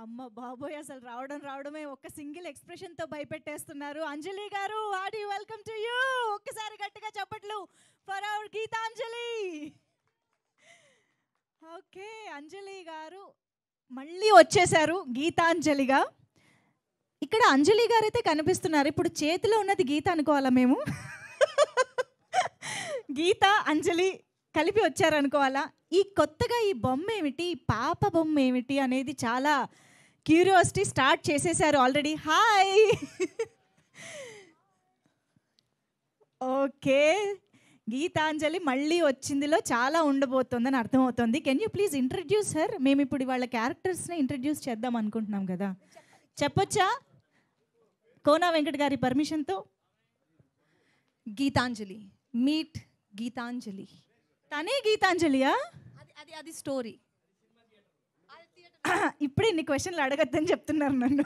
అమ్మ బాబోయ్, అసలు రావడమే ఒక్క సింగిల్ ఎక్స్ప్రెషన్తో భయపెట్టేస్తున్నారు. అంజలి గారు, హార్టీ వెల్కమ్ టు యూ. ఒక్కసారి గట్టిగా చప్పట్లు ఫర్ అవర్ గీతాంజలి. ఓకే, అంజలి గారు మళ్ళీ వచ్చేసారు గీతాంజలిగా. ఇక్కడ అంజలి గారు అయితే కనిపిస్తున్నారు. ఇప్పుడు చేతిలో ఉన్నది గీత అనుకోవాలా మేము? గీత అంజలి కలిపి వచ్చారనుకోవాలా? ఈ కొత్తగా ఈ బొమ్మ ఏమిటి, పాప బొమ్మ ఏమిటి అనేది చాలా క్యూరియాసిటీ స్టార్ట్ చేసేసారు ఆల్రెడీ. హాయ్. ఓకే, గీతాంజలి మళ్ళీ వచ్చిందిలో చాలా ఉండబోతోందని అర్థమవుతుంది. Can you please introduce her? మేము ఇప్పుడు వాళ్ళ క్యారెక్టర్స్ని ఇంట్రడ్యూస్ చేద్దాం అనుకుంటున్నాం కదా, చెప్పొచ్చా? కోనా వెంకట్ గారి పర్మిషన్తో. గీతాంజలి, మీట్ గీతాంజలి. తనే గీతాంజలియా? అది స్టోరీ. ఇప్పుడే ఇన్ని క్వశ్చన్లు అడగద్దని చెప్తున్నారు నన్ను.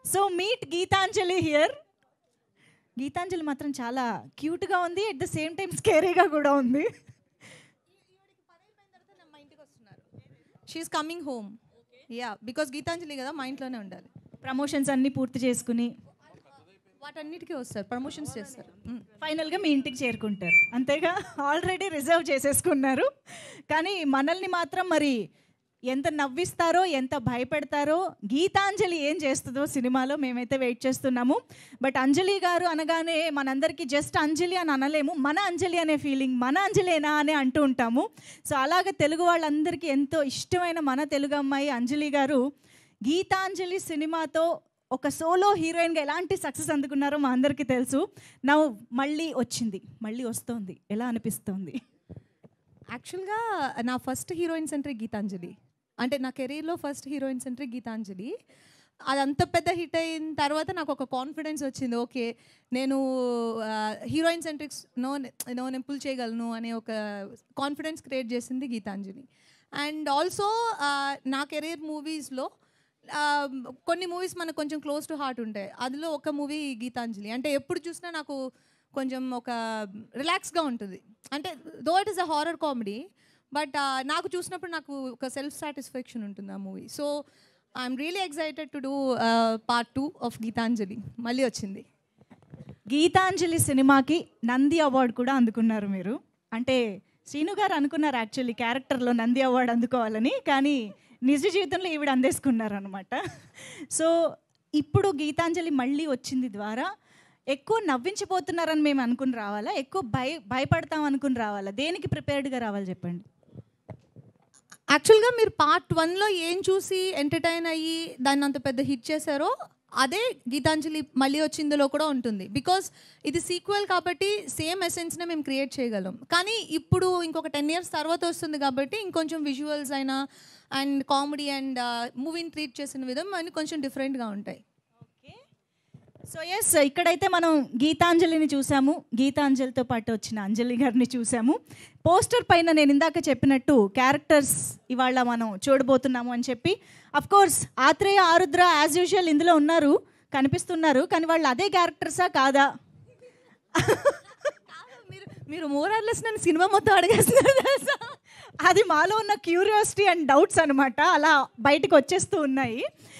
So meet Geethanjali here. Geethanjali మాత్రం చాలా క్యూట్గా ఉంది, అట్ ద సేమ్ టైం స్కేరీగా కూడా ఉంది. She is coming home. Yeah, because Geethanjali కదా, మా ఇంట్లోనే ఉండాలి. ప్రమోషన్స్ అన్నీ పూర్తి చేసుకుని వాటన్నిటికీ వస్తారు, ప్రమోషన్స్ చేస్తారు. ఫైనల్గా మీ ఇంటికి చేరుకుంటారు, అంతేగా? ఆల్రెడీ రిజర్వ్ చేసేసుకున్నారు. కానీ మనల్ని మాత్రం మరి ఎంత నవ్విస్తారో, ఎంత భయపెడతారో, గీతాంజలి ఏం చేస్తుందో సినిమాలో మేమైతే వెయిట్ చేస్తున్నాము. బట్ అంజలి గారు అనగానే మనందరికీ జస్ట్ అంజలి అని అనలేము, మన అంజలి అనే ఫీలింగ్, మన అంజలేనా అని అంటూ ఉంటాము. సో అలాగే తెలుగు వాళ్ళందరికీ ఎంతో ఇష్టమైన మన తెలుగు అమ్మాయి అంజలి గారు గీతాంజలి సినిమాతో ఒక సోలో హీరోయిన్గా ఎలాంటి సక్సెస్ అందుకున్నారో మా అందరికీ తెలుసు. నవ్వు మళ్ళీ వచ్చింది, మళ్ళీ వస్తుంది, ఎలా అనిపిస్తుంది? యాక్చువల్గా నా ఫస్ట్ హీరోయిన్ సెంట్రీ గీతాంజలి. అంటే నా కెరీర్లో ఫస్ట్ హీరోయిన్ సెంట్రీ గీతాంజలి. అది అంత పెద్ద హిట్ అయిన తర్వాత నాకు ఒక కాన్ఫిడెన్స్ వచ్చింది. ఓకే, నేను హీరోయిన్ సెంట్రిక్స్ నేను పుల్ చేయగలను అనే ఒక కాన్ఫిడెన్స్ క్రియేట్ చేసింది గీతాంజలి. అండ్ ఆల్సో నా కెరీర్ మూవీస్లో కొన్ని మూవీస్ మనకు కొంచెం క్లోజ్ టు హార్ట్ ఉంటాయి. అందులో ఒక మూవీ గీతాంజలి. అంటే ఎప్పుడు చూసినా నాకు కొంచెం ఒక రిలాక్స్గా ఉంటుంది. అంటే though it is a horror comedy, but నాకు చూసినప్పుడు నాకు ఒక సెల్ఫ్ సాటిస్ఫాక్షన్ ఉంటుంది ఆ movie. So I'm really excited to do part 2 of Geethanjali. మళ్ళీ వచ్చింది. గీతాంజలి సినిమాకి నంది అవార్డు కూడా అందుకున్నారు మీరు. అంటే శ్రీను గారు అనుకున్నారు యాక్చువల్లీ క్యారెక్టర్లో నంది అవార్డు అందుకోవాలని, కానీ నిజ జీవితంలో ఈవిడ అందేసుకున్నారు అనమాట. సో ఇప్పుడు గీతాంజలి మళ్ళీ వచ్చింది ద్వారా ఎక్కువ నవ్వించిపోతున్నారని మేము అనుకుని రావాలా, ఎక్కువ భయపడతాం అనుకుని రావాలా? దేనికి ప్రిపేర్డ్గా రావాలి చెప్పండి. యాక్చువల్గా మీరు పార్ట్ 1లో ఏం చూసి ఎంటర్టైన్ అయ్యి దాన్ని అంత పెద్ద హిట్ చేశారో అదే గీతాంజలి మళ్ళీ వచ్చిందిలో కూడా ఉంటుంది. బికాస్ ఇది సీక్వెల్ కాబట్టి సేమ్ ఎసెన్స్నే మేము క్రియేట్ చేయగలం. కానీ ఇప్పుడు ఇంకొక 10 years తర్వాత వస్తుంది కాబట్టి ఇంకొంచెం విజువల్స్ అయినా అండ్ కామెడీ అండ్ మూవీని ట్రీట్ చేసిన విధం అన్నీ కొంచెం డిఫరెంట్గా ఉంటాయి. ఓకే, సో ఎస్, ఇక్కడైతే మనం గీతాంజలిని చూసాము, గీతాంజలితో పాటు వచ్చిన అంజలి గారిని చూసాము. పోస్టర్ పైన నేను ఇందాక చెప్పినట్టు క్యారెక్టర్స్ ఇవాళ మనం చూడబోతున్నాము అని చెప్పి. అఫ్కోర్స్ ఆత్రేయ, ఆరుద్ర యాజ్ యూజువల్ ఇందులో ఉన్నారు, కనిపిస్తున్నారు. కానీ వాళ్ళు అదే క్యారెక్టర్సా కాదా? మీరు మోరార్లెస్ నన్ను సినిమా మొత్తం అడిగేస్తున్నారు. అది మాలో ఉన్న క్యూరియాసిటీ అండ్ డౌట్స్ అనమాట, అలా బయటకు వచ్చేస్తూ ఉన్నాయి.